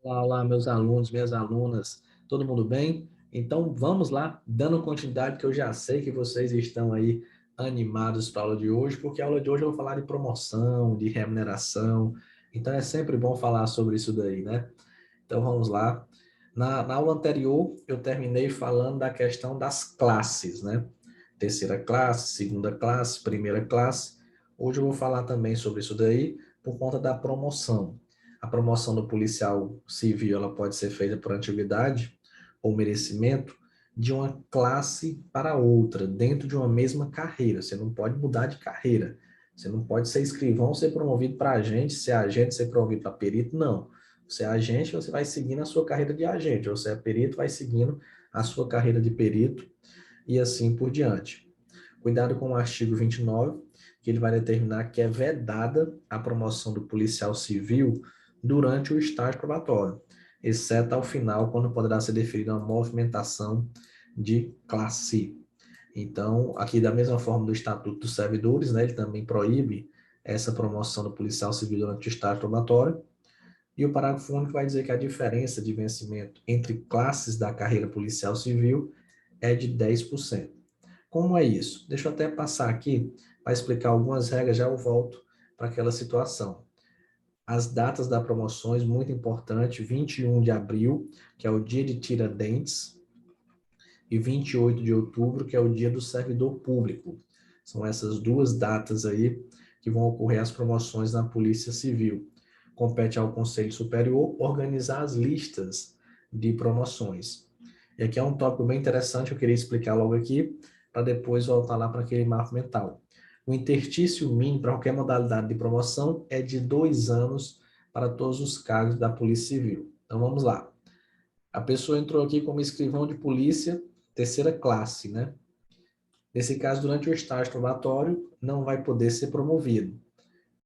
Olá, olá, meus alunos, minhas alunas, todo mundo bem? Então vamos lá, dando continuidade, que eu já sei que vocês estão aí animados para a aula de hoje, porque a aula de hoje eu vou falar de promoção, de remuneração, então é sempre bom falar sobre isso daí, né? Então vamos lá. Na aula anterior, eu terminei falando da questão das classes, né? Terceira classe, segunda classe, primeira classe. Hoje eu vou falar também sobre isso daí, por conta da promoção. A promoção do policial civil, ela pode ser feita por antiguidade ou merecimento de uma classe para outra, dentro de uma mesma carreira. Você não pode mudar de carreira. Você não pode ser escrivão, ser promovido para agente, ser agente, ser promovido para perito, não. Você é agente, você vai seguindo a sua carreira de agente. Você é perito, vai seguindo a sua carreira de perito e assim por diante. Cuidado com o artigo 29, que ele vai determinar que é vedada a promoção do policial civil durante o estágio probatório, exceto ao final, quando poderá ser deferida uma movimentação de classe. Então, aqui da mesma forma do Estatuto dos Servidores, né, ele também proíbe essa promoção do policial civil durante o estágio probatório, e o parágrafo único vai dizer que a diferença de vencimento entre classes da carreira policial civil é de 10%. Como é isso? Deixa eu até passar aqui para explicar algumas regras, já eu volto para aquela situação. As datas das promoções, muito importante, 21 de abril, que é o dia de Tiradentes, e 28 de outubro, que é o dia do servidor público. São essas duas datas aí que vão ocorrer as promoções na Polícia Civil. Compete ao Conselho Superior organizar as listas de promoções. E aqui é um tópico bem interessante, eu queria explicar logo aqui, para depois voltar lá para aquele mapa mental. O interstício mínimo para qualquer modalidade de promoção é de 2 anos para todos os cargos da Polícia Civil. Então vamos lá. A pessoa entrou aqui como escrivão de polícia, terceira classe, né? Nesse caso, durante o estágio probatório, não vai poder ser promovido.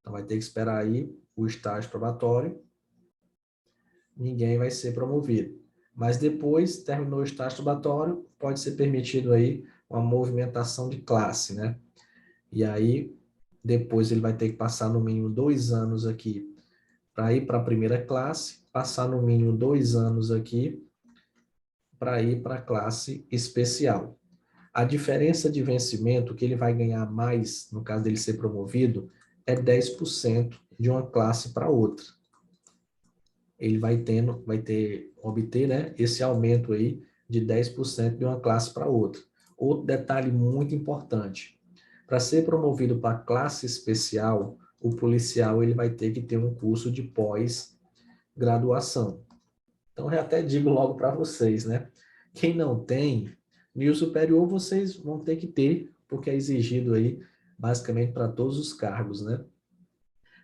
Então vai ter que esperar aí o estágio probatório, ninguém vai ser promovido. Mas depois, terminou o estágio probatório, pode ser permitido aí uma movimentação de classe, né? E aí, depois ele vai ter que passar no mínimo 2 anos aqui para ir para a primeira classe, passar no mínimo 2 anos aqui para ir para a classe especial. A diferença de vencimento que ele vai ganhar mais, no caso dele ser promovido, é 10% de uma classe para outra. Ele obter, né, esse aumento aí de 10% de uma classe para outra. Outro detalhe muito importante, para ser promovido para classe especial, o policial ele vai ter que ter um curso de pós-graduação. Então, eu até digo logo para vocês, né? Quem não tem, nível superior vocês vão ter que ter, porque é exigido aí, basicamente, para todos os cargos, né?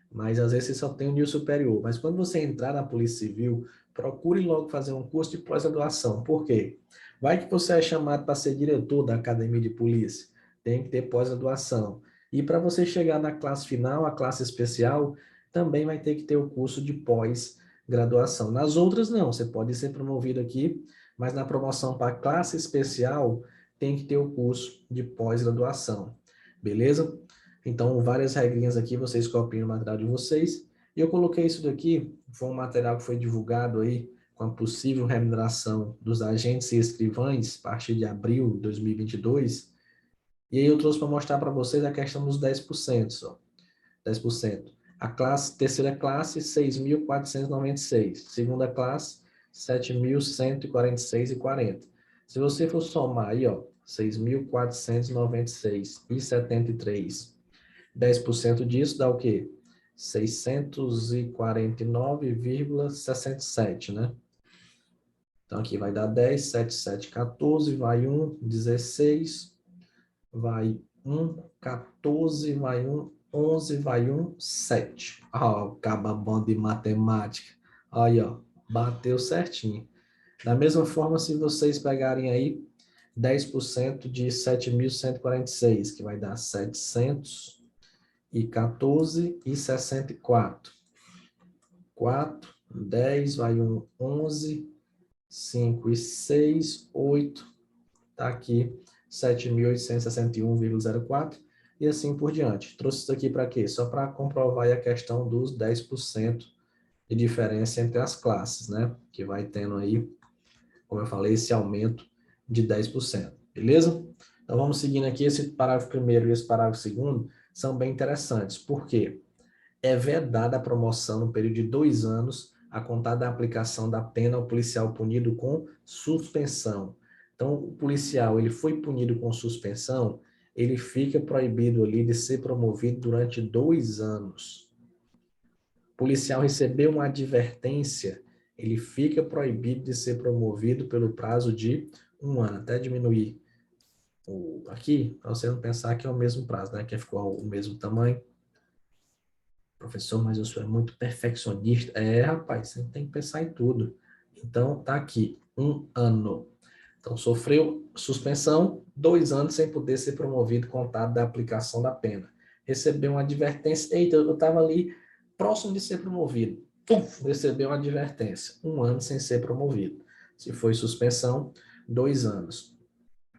Mas às vezes você só tem o nível superior. Mas quando você entrar na Polícia Civil, procure logo fazer um curso de pós-graduação. Por quê? Vai que você é chamado para ser diretor da academia de polícia. Tem que ter pós-graduação. E para você chegar na classe final, a classe especial, também vai ter que ter o curso de pós-graduação. Nas outras, não. Você pode ser promovido aqui, mas na promoção para a classe especial, tem que ter o curso de pós-graduação. Beleza? Então, várias regrinhas aqui, vocês copiam o material de vocês. E eu coloquei isso daqui, foi um material que foi divulgado aí com a possível remuneração dos agentes e escrivães a partir de abril de 2022. E aí eu trouxe para mostrar para vocês a questão dos 10%, só. 10%. A classe, terceira classe, 6.496. Segunda classe, 7.146,40. Se você for somar aí, ó, 6.496 e 73, 10% disso dá o quê? 649,67, né? Então, aqui vai dar 10, 7, 7, 14, vai 1, 16, vai 1, 14, vai 1, 11, vai 1, 7. Ó, acaba bom de matemática. Aí, ó, bateu certinho. Da mesma forma, se vocês pegarem aí 10% de 7.146, que vai dar 714,64. 4, 10, vai 1, 11, 5 e 6, 8, tá aqui 7.861,04 e assim por diante. Trouxe isso aqui para quê? Só para comprovar a questão dos 10% de diferença entre as classes, né? Que vai tendo aí, como eu falei, esse aumento de 10%, beleza? Então vamos seguindo aqui, esse parágrafo primeiro e esse parágrafo segundo são bem interessantes. Por quê? É vedada a promoção no período de 2 anos a contar da aplicação da pena ao policial punido com suspensão. Então, o policial, ele foi punido com suspensão, ele fica proibido ali de ser promovido durante 2 anos. O policial recebeu uma advertência, ele fica proibido de ser promovido pelo prazo de 1 ano, até diminuir aqui, para você não pensar que é o mesmo prazo, né? Que ficou o mesmo tamanho. Professor, mas o senhor é muito perfeccionista. É, rapaz, você tem que pensar em tudo. Então, tá aqui, 1 ano. Então, sofreu suspensão, 2 anos sem poder ser promovido, contado da aplicação da pena. Recebeu uma advertência. Eita, eu estava ali próximo de ser promovido. Puf, recebeu uma advertência. 1 ano sem ser promovido. Se foi suspensão, 2 anos.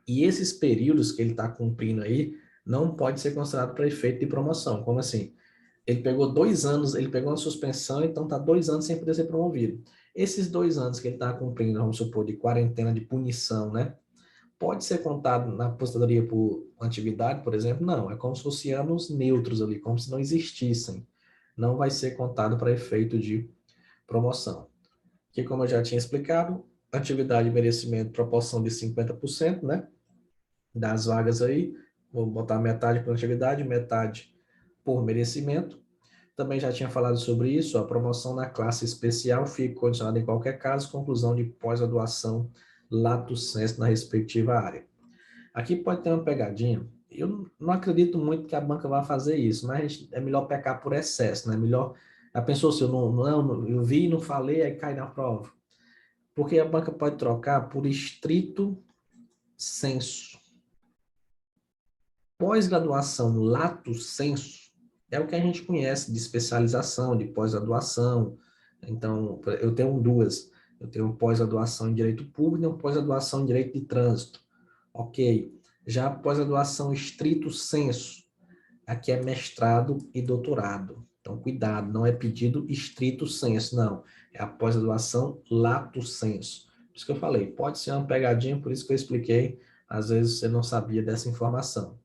E esses períodos que ele está cumprindo aí não pode ser considerado para efeito de promoção. Como assim? Ele pegou 2 anos, ele pegou uma suspensão, então está 2 anos sem poder ser promovido. Esses 2 anos que ele está cumprindo, vamos supor, de quarentena de punição, né? Pode ser contado na aposentadoria por antiguidade, por exemplo? Não, é como se fossem anos neutros ali, como se não existissem. Não vai ser contado para efeito de promoção. Que, como eu já tinha explicado, atividade e merecimento, proporção de 50%, né? Das vagas aí, vou botar metade por atividade, metade por merecimento. Também já tinha falado sobre isso, a promoção na classe especial fica condicionada em qualquer caso, conclusão de pós-graduação lato sensu na respectiva área. Aqui pode ter uma pegadinha, eu não acredito muito que a banca vá fazer isso, mas é melhor pecar por excesso, né? Melhor, a pessoa, se eu não, eu vi, não falei, aí cai na prova. Porque a banca pode trocar por estrito sensu. Pós-graduação lato sensu é o que a gente conhece de especialização, de pós-graduação. Então, eu tenho duas. Eu tenho pós-graduação em Direito Público e tenho pós-graduação em Direito de Trânsito. Ok. Já pós-graduação estrito sensu, aqui é mestrado e doutorado. Então, cuidado, não é pedido estrito sensu, não. É a pós-graduação lato sensu. Por isso que eu falei, pode ser uma pegadinha, por isso que eu expliquei. Às vezes você não sabia dessa informação.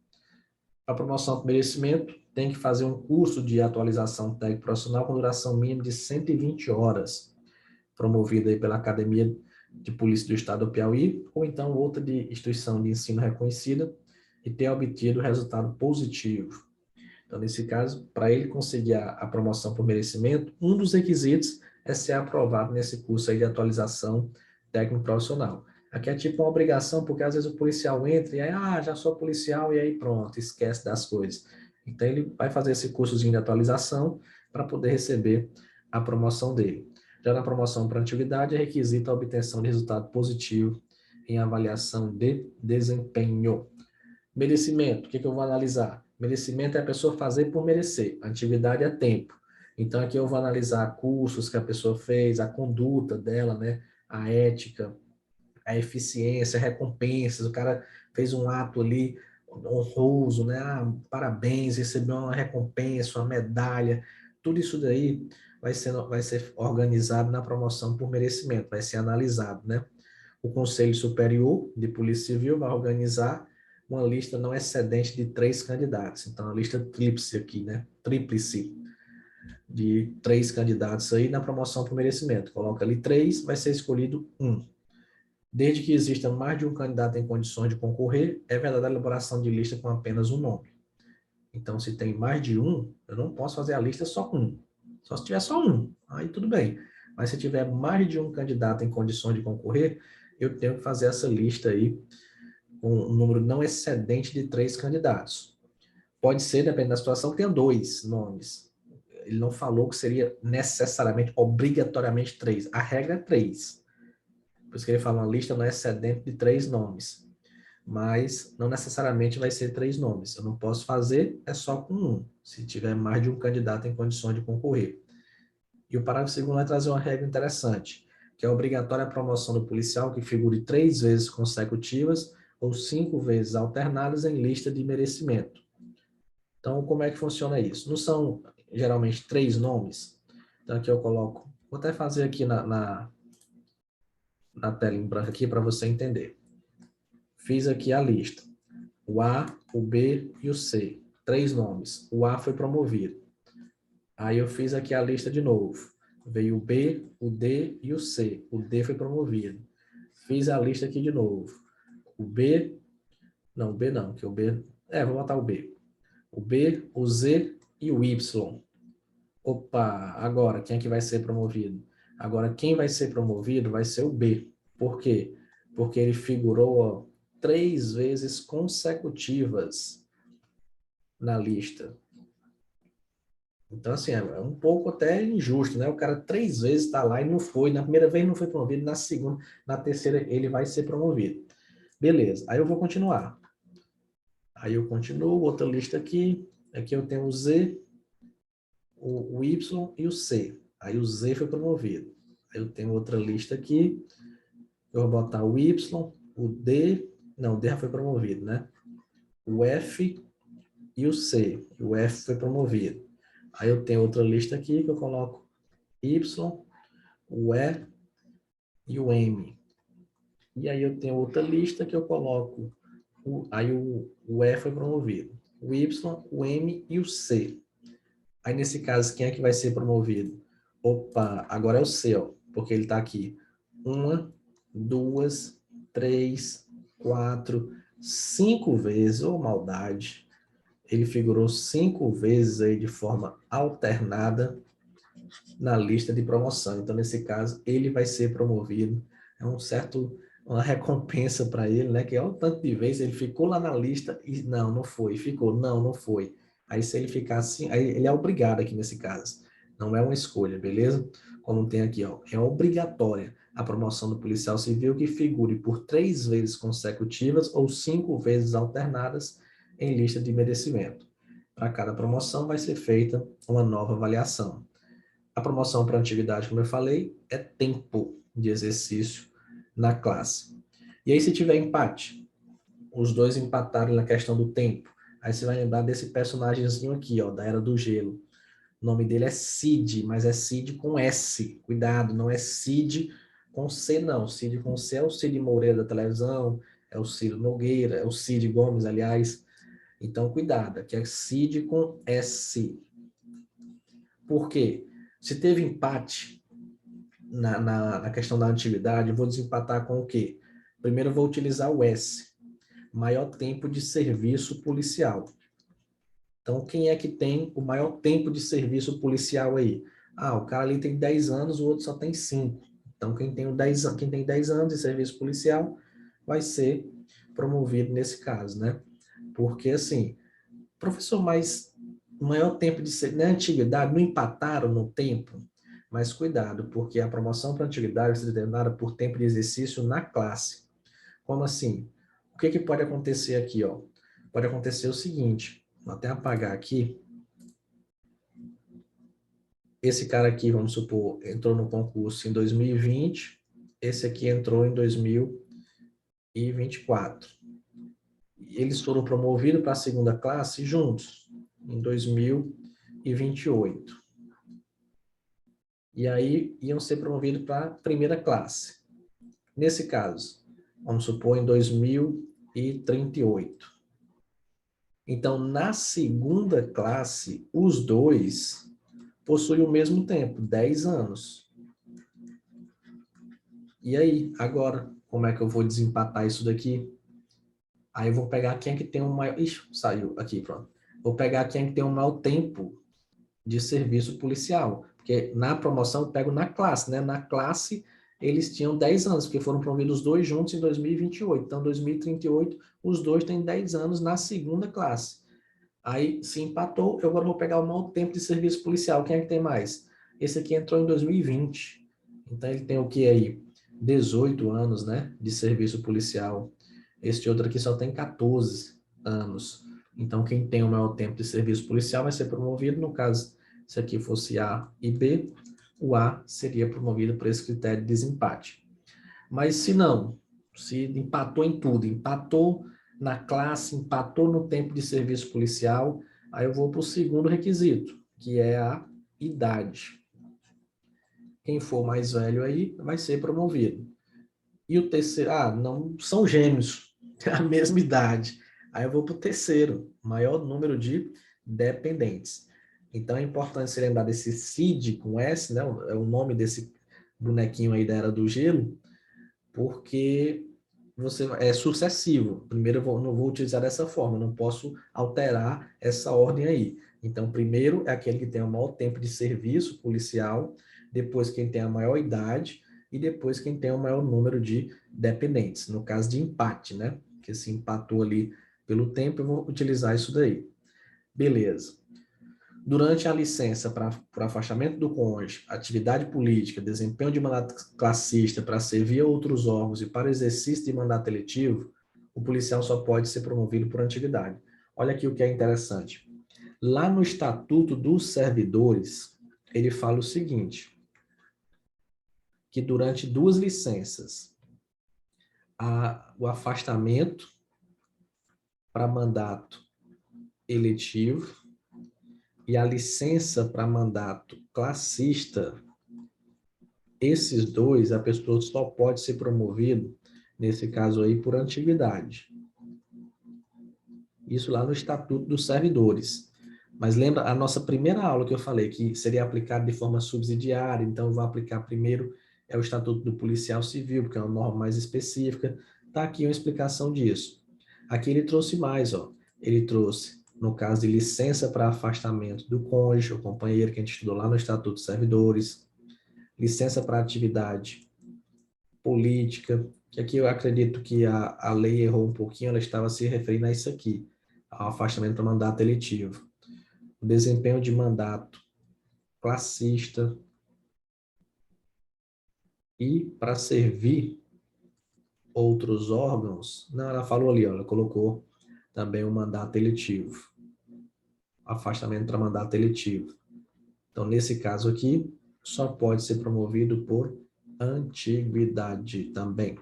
A promoção por merecimento tem que fazer um curso de atualização técnico profissional com duração mínima de 120 horas, promovido aí pela Academia de Polícia do Estado do Piauí, ou então outra de instituição de ensino reconhecida, e ter obtido resultado positivo. Então, nesse caso, para ele conseguir a promoção por merecimento, um dos requisitos é ser aprovado nesse curso aí de atualização técnico profissional. Aqui é tipo uma obrigação, porque às vezes o policial entra e aí, já sou policial, e aí pronto, esquece das coisas. Então, ele vai fazer esse cursozinho de atualização para poder receber a promoção dele. Já na promoção para antiguidade, é requisito a obtenção de resultado positivo em avaliação de desempenho. Merecimento, o que eu vou analisar? Merecimento é a pessoa fazer por merecer, antiguidade é tempo. Então, aqui eu vou analisar cursos que a pessoa fez, a conduta dela, né? A ética, a eficiência, recompensas. O cara fez um ato ali honroso, né? Parabéns, recebeu uma recompensa, uma medalha. Tudo isso daí vai ser organizado na promoção por merecimento, vai ser analisado, né? O Conselho Superior de Polícia Civil vai organizar uma lista não excedente de 3 candidatos. Então, a lista tríplice aqui, né? Tríplice de 3 candidatos aí na promoção por merecimento. Coloca ali 3, vai ser escolhido 1. Desde que exista mais de um candidato em condições de concorrer, é verdade a elaboração de lista com apenas um nome. Então, se tem mais de um, eu não posso fazer a lista só com um. Só se tiver só um, aí tudo bem. Mas se tiver mais de um candidato em condições de concorrer, eu tenho que fazer essa lista aí com um número não excedente de 3 candidatos. Pode ser, dependendo da situação, que tenha 2 nomes. Ele não falou que seria necessariamente, obrigatoriamente 3. A regra é 3. Por isso que ele fala uma lista não excedente de 3 nomes. Mas não necessariamente vai ser 3 nomes. Eu não posso fazer, é só com um, se tiver mais de um candidato em condições de concorrer. E o parágrafo segundo vai trazer uma regra interessante, que é obrigatória a promoção do policial que figure 3 vezes consecutivas ou 5 vezes alternadas em lista de merecimento. Então, como é que funciona isso? Não são geralmente 3 nomes? Então aqui eu coloco, vou até fazer aqui na tela em branco aqui para você entender. Fiz aqui a lista. O A, o B e o C. 3 nomes. O A foi promovido. Aí eu fiz aqui a lista de novo. Veio o B, o D e o C. O D foi promovido. Fiz a lista aqui de novo. O B, não, o B não, que o B, vou botar o B. O B, o Z e o Y. Opa, agora, quem é que vai ser promovido? Agora, quem vai ser promovido vai ser o B. Por quê? Porque ele figurou, ó, 3 vezes consecutivas na lista. Então, assim, é um pouco até injusto, né? O cara 3 vezes está lá e não foi. Na primeira vez não foi promovido, na segunda, na terceira ele vai ser promovido. Beleza, aí eu vou continuar. Aí eu continuo, outra lista aqui. Aqui eu tenho o Z, o Y e o C. Aí o Z foi promovido. Aí eu tenho outra lista aqui. Eu vou botar o Y, o D. Não, o D já foi promovido, né? O F e o C. O F foi promovido. Aí eu tenho outra lista aqui que eu coloco Y, o E e o M. E aí eu tenho outra lista que eu coloco, aí o E foi promovido. O Y, o M e o C. Aí nesse caso, quem é que vai ser promovido? Opa, agora é o C, ó, porque ele está aqui. 1, 2, 3, 4, 5 vezes, ô maldade. Ele figurou 5 vezes aí de forma alternada na lista de promoção. Então, nesse caso, ele vai ser promovido. É uma recompensa para ele, né? Que é o tanto de vezes ele ficou lá na lista e não foi, ficou, não foi. Aí se ele ficar assim, aí ele é obrigado aqui nesse caso. Não é uma escolha, beleza? Como tem aqui, ó, é obrigatória a promoção do policial civil que figure por 3 vezes consecutivas ou 5 vezes alternadas em lista de merecimento. Para cada promoção vai ser feita uma nova avaliação. A promoção para antiguidade, como eu falei, é tempo de exercício na classe. E aí, se tiver empate, os dois empatarem na questão do tempo, aí você vai lembrar desse personagemzinho aqui, ó, da Era do Gelo. O nome dele é Cid, mas é Cid com S. Cuidado, não é Cid com C, não. Cid com C é o Cid Moreira da televisão, é o Ciro Nogueira, é o Cid Gomes, aliás. Então, cuidado, que é Cid com S. Por quê? Se teve empate na questão da antiguidade, eu vou desempatar com o quê? Primeiro eu vou utilizar o S, maior tempo de serviço policial. Então, quem é que tem o maior tempo de serviço policial aí? Ah, o cara ali tem 10 anos, o outro só tem 5. Então, quem tem 10 anos de serviço policial vai ser promovido nesse caso, né? Porque, assim, professor, mas o maior tempo de serviço, na antiguidade, não empataram no tempo? Mas cuidado, porque a promoção para a antiguidade vai ser determinada por tempo de exercício na classe. Como assim? O que pode acontecer aqui, ó? Pode acontecer o seguinte, vou até apagar aqui. Esse cara aqui, vamos supor, entrou no concurso em 2020, esse aqui entrou em 2024. Eles foram promovidos para a segunda classe juntos, em 2028. E aí iam ser promovidos para a primeira classe. Nesse caso, vamos supor, em 2038. Então, na segunda classe, os dois possuem o mesmo tempo, 10 anos. E aí, agora, como é que eu vou desempatar isso daqui? Aí eu vou pegar quem é que tem o maior... Ixi, saiu aqui, pronto. Vou pegar quem é que tem o maior tempo de serviço policial. Porque na promoção eu pego na classe, né? Na classe eles tinham 10 anos, porque foram promovidos os dois juntos em 2028. Então, em 2038, os dois têm 10 anos na segunda classe. Aí, se empatou, eu agora vou pegar o maior tempo de serviço policial. Quem é que tem mais? Esse aqui entrou em 2020. Então, ele tem o que aí? 18 anos, né? De serviço policial. Este outro aqui só tem 14 anos. Então, quem tem o maior tempo de serviço policial vai ser promovido. No caso, se aqui fosse A e B, o A seria promovido por esse critério de desempate. Mas se não, se empatou em tudo, empatou na classe, empatou no tempo de serviço policial, aí eu vou para o segundo requisito, que é a idade. Quem for mais velho aí vai ser promovido. E o terceiro, não são gêmeos, tem a mesma idade. Aí eu vou para o terceiro, maior número de dependentes. Então é importante se lembrar desse CID com S, né? É o nome desse bonequinho aí da Era do Gelo, porque você é sucessivo. Primeiro não vou utilizar dessa forma, não posso alterar essa ordem aí. Então, primeiro é aquele que tem o maior tempo de serviço policial, depois quem tem a maior idade e depois quem tem o maior número de dependentes. No caso de empate, né? Que se empatou ali pelo tempo, eu vou utilizar isso daí. Beleza. Durante a licença para afastamento do cônjuge, atividade política, desempenho de mandato classista para servir a outros órgãos e para exercício de mandato eletivo, o policial só pode ser promovido por antiguidade. Olha aqui o que é interessante. Lá no Estatuto dos Servidores, ele fala o seguinte, que durante 2 licenças, o afastamento para mandato eletivo e a licença para mandato classista, esses dois, a pessoa só pode ser promovido, nesse caso aí, por antiguidade. Isso lá no Estatuto dos Servidores. Mas lembra a nossa primeira aula que eu falei, que seria aplicado de forma subsidiária, então eu vou aplicar primeiro o Estatuto do Policial Civil, porque é uma norma mais específica. Está aqui uma explicação disso. Aqui ele trouxe mais, ó. Ele trouxe, no caso de licença para afastamento do cônjuge, o companheiro que a gente estudou lá no Estatuto dos Servidores, licença para atividade política, que aqui eu acredito que a lei errou um pouquinho, ela estava se referindo a isso aqui, ao afastamento do mandato eletivo. O desempenho de mandato classista e para servir outros órgãos, não, ela falou ali, ó, ela colocou também o mandato eletivo, afastamento para mandato eletivo. Então, nesse caso aqui, só pode ser promovido por antiguidade também.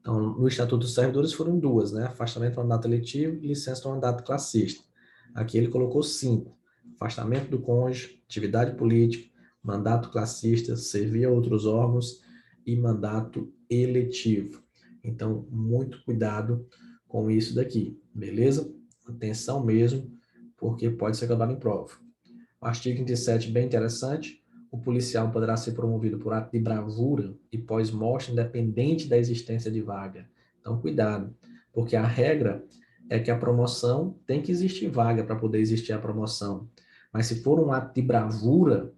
Então, no Estatuto dos Servidores foram 2, né? Afastamento do mandato eletivo e licença do mandato classista. Aqui ele colocou 5. Afastamento do cônjuge, atividade política, mandato classista, servir a outros órgãos e mandato eletivo. Então, muito cuidado com isso daqui, beleza? Atenção mesmo, porque pode ser cobrado em prova. O artigo 37, bem interessante. O policial poderá ser promovido por ato de bravura e pós-morte, independente da existência de vaga. Então, cuidado, porque a regra é que a promoção tem que existir vaga para poder existir a promoção. Mas se for um ato de bravura,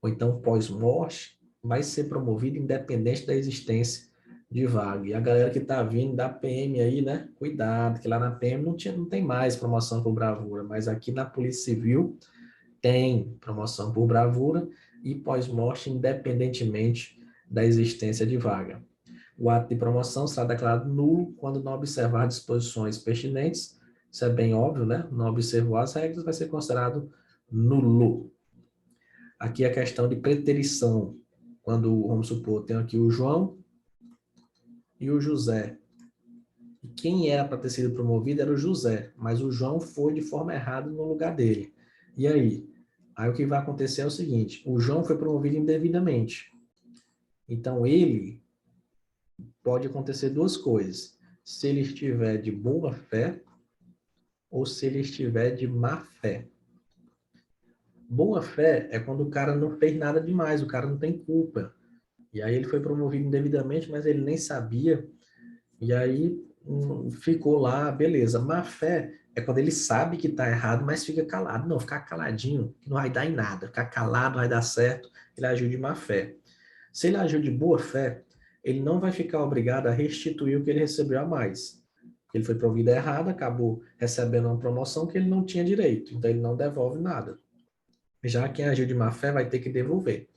ou então pós-morte, vai ser promovido independente da existência de vaga. E a galera que está vindo da PM aí, né? Cuidado, que lá na PM não tem mais promoção por bravura, mas aqui na Polícia Civil tem promoção por bravura e pós-morte, independentemente da existência de vaga. O ato de promoção será declarado nulo quando não observar disposições pertinentes. Isso é bem óbvio, né? Não observou as regras, vai ser considerado nulo. Aqui a questão de preterição. Quando, vamos supor, tem aqui o João e o José. E quem era para ter sido promovido era o José, mas o João foi de forma errada no lugar dele. E aí? Aí o que vai acontecer é o seguinte, o João foi promovido indevidamente. Então ele pode acontecer 2 coisas. Se ele estiver de boa fé ou se ele estiver de má fé. Boa fé é quando o cara não fez nada demais, o cara não tem culpa. E aí ele foi promovido indevidamente, mas ele nem sabia. E aí ficou lá, beleza. Má fé é quando ele sabe que está errado, mas fica calado. Não, ficar caladinho não vai dar em nada. Ficar calado vai dar certo. Ele agiu de má fé. Se ele agiu de boa fé, ele não vai ficar obrigado a restituir o que ele recebeu a mais. Ele foi promovido errado, acabou recebendo uma promoção que ele não tinha direito. Então ele não devolve nada. Já quem agiu de má fé vai ter que devolver.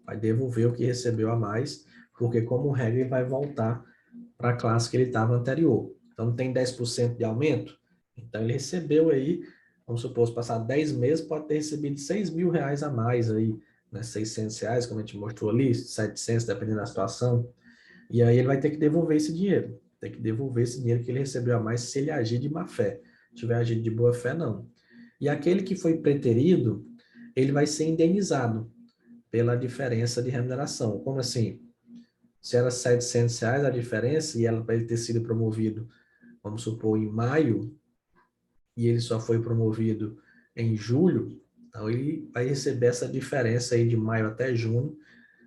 Vai devolver o que recebeu a mais, porque como regra ele vai voltar para a classe que ele estava anterior. Então, não tem 10% de aumento? Então, ele recebeu aí, vamos supor, se passar 10 meses, pode ter recebido R$ 6.000 a mais aí, né? R$ 600, como a gente mostrou ali, 700, dependendo da situação. E aí ele vai ter que devolver esse dinheiro. Tem que devolver esse dinheiro que ele recebeu a mais se ele agir de má fé. Se tiver agido de boa fé, não. E aquele que foi preterido, ele vai ser indenizado pela diferença de remuneração. Como assim? Se era R$ 700 a diferença e ela para ele ter sido promovido, vamos supor, em maio, e ele só foi promovido em julho, então ele vai receber essa diferença aí de maio até junho,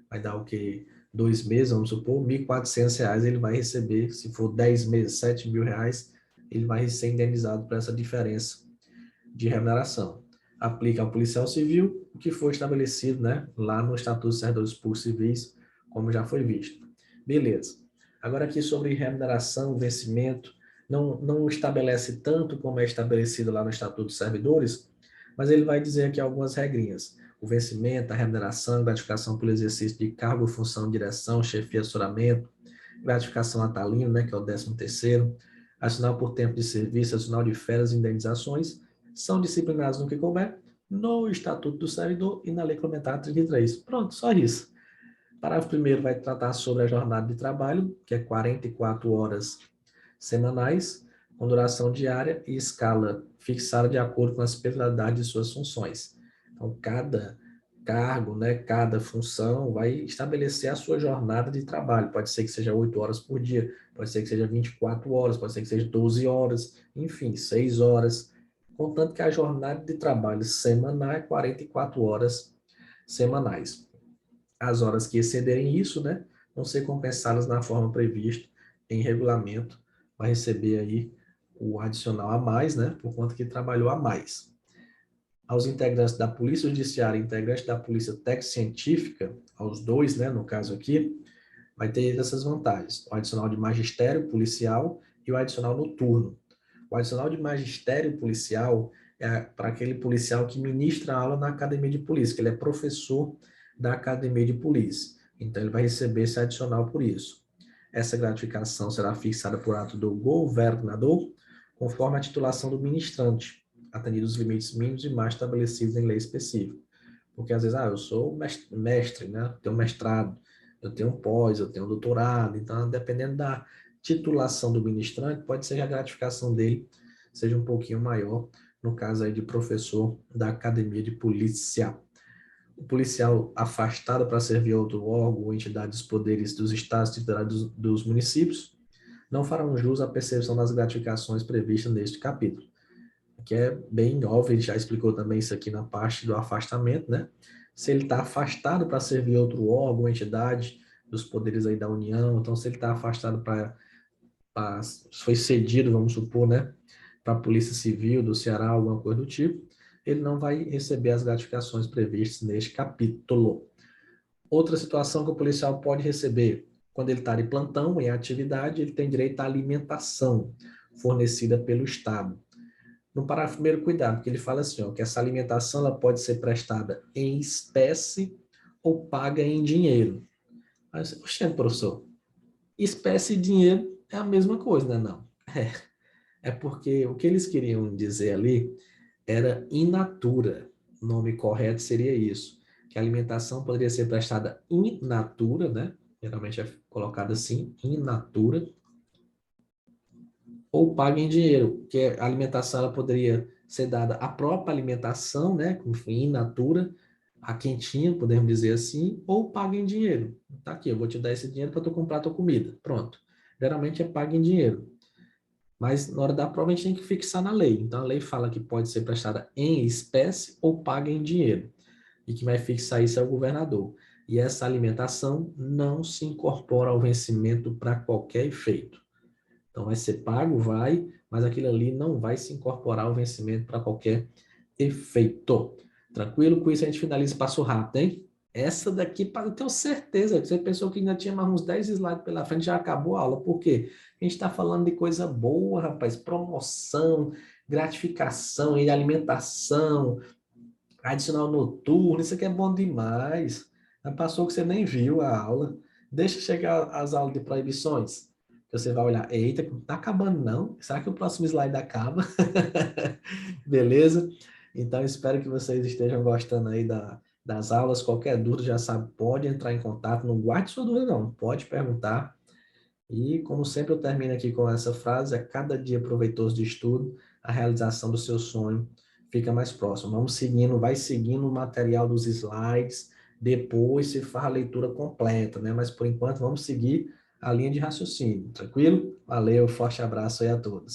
vai dar o quê? 2 meses, vamos supor, R$ 1.400 ele vai receber, se for 10 meses, R$ 7.000, ele vai ser indenizado por essa diferença de remuneração. Aplica ao policial civil o que foi estabelecido, né, lá no Estatuto dos Servidores Públicos Civis, como já foi visto. Beleza. Agora aqui sobre remuneração, vencimento, não estabelece tanto como é estabelecido lá no Estatuto dos Servidores, mas ele vai dizer aqui algumas regrinhas. O vencimento, a remuneração, gratificação pelo exercício de cargo, função, direção, chefia, assuramento, gratificação natalina, né, que é o 13º, adicional por tempo de serviço, adicional de férias e indenizações, são disciplinados no que couber, no Estatuto do Servidor e na Lei Complementar 33. Pronto, só isso. O parágrafo 1º vai tratar sobre a jornada de trabalho, que é 44 horas semanais, com duração diária e escala fixada de acordo com as peculiaridades de suas funções. Então, cada cargo, né, cada função vai estabelecer a sua jornada de trabalho. Pode ser que seja 8 horas por dia, pode ser que seja 24 horas, pode ser que seja 12 horas, enfim, 6 horas. Contanto que a jornada de trabalho semanal é 44 horas semanais. As horas que excederem isso, né, vão ser compensadas na forma prevista em regulamento, vai receber aí o adicional a mais, né, por conta que trabalhou a mais. Aos integrantes da Polícia Judiciária e integrantes da Polícia Técnico-Científica, aos dois, né, no caso aqui, vai ter essas vantagens. O adicional de magistério policial e o adicional noturno. O adicional de magistério policial é para aquele policial que ministra aula na academia de polícia, que ele é professor da academia de polícia. Então, ele vai receber esse adicional por isso. Essa gratificação será fixada por ato do governador, conforme a titulação do ministrante, atendidos os limites mínimos e mais estabelecidos em lei específica. Porque, às vezes, eu sou mestre, né? Tenho mestrado, eu tenho pós, eu tenho doutorado, então, dependendo da titulação do ministrante, pode ser que a gratificação dele seja um pouquinho maior, no caso aí de professor da academia de polícia. O policial afastado para servir outro órgão ou entidade dos poderes dos estados titulares dos municípios não farão jus à percepção das gratificações previstas neste capítulo, que é bem óbvio, ele já explicou também isso aqui na parte do afastamento, né? Se ele está afastado para servir outro órgão ou entidade dos poderes aí da União, então se ele está afastado foi cedido, vamos supor, né, para a Polícia Civil do Ceará, alguma coisa do tipo, ele não vai receber as gratificações previstas neste capítulo. Outra situação que o policial pode receber, quando ele está de plantão, em atividade, ele tem direito à alimentação fornecida pelo Estado. No parágrafo primeiro, cuidado, porque ele fala assim, ó, que essa alimentação ela pode ser prestada em espécie ou paga em dinheiro. Mas, oxente, professor, espécie e dinheiro é a mesma coisa, né? Não. É porque o que eles queriam dizer ali era in natura. O nome correto seria isso, que a alimentação poderia ser prestada in natura, né? Geralmente é colocado assim, in natura, ou paga em dinheiro, que a alimentação ela poderia ser dada a própria alimentação, né, como in natura, a quentinha, podemos dizer assim, ou paga em dinheiro. Tá aqui, eu vou te dar esse dinheiro para tu comprar a tua comida. Pronto. Geralmente é paga em dinheiro. Mas na hora da prova a gente tem que fixar na lei. Então a lei fala que pode ser prestada em espécie ou paga em dinheiro. E quem vai fixar isso é o governador. E essa alimentação não se incorpora ao vencimento para qualquer efeito. Então vai ser pago, vai, mas aquilo ali não vai se incorporar ao vencimento para qualquer efeito. Tranquilo? Com isso a gente finaliza e passo rápido, hein? Essa daqui, eu tenho certeza que você pensou que ainda tinha mais uns 10 slides pela frente, já acabou a aula. Por quê? A gente está falando de coisa boa, rapaz. Promoção, gratificação e alimentação, adicional noturno, isso aqui é bom demais. Já passou que você nem viu a aula. Deixa chegar as aulas de proibições. Você vai olhar, eita, não está acabando não? Será que o próximo slide acaba? Beleza? Então, espero que vocês estejam gostando aí das aulas. Qualquer dúvida, já sabe, pode entrar em contato. Não guarde sua dúvida, não. Pode perguntar. E, como sempre, eu termino aqui com essa frase: a cada dia proveitoso de estudo, a realização do seu sonho fica mais próximo. Vamos seguindo, vai seguindo o material dos slides. depois se faz a leitura completa, né? Mas por enquanto vamos seguir a linha de raciocínio, tranquilo? Valeu, forte abraço aí a todos.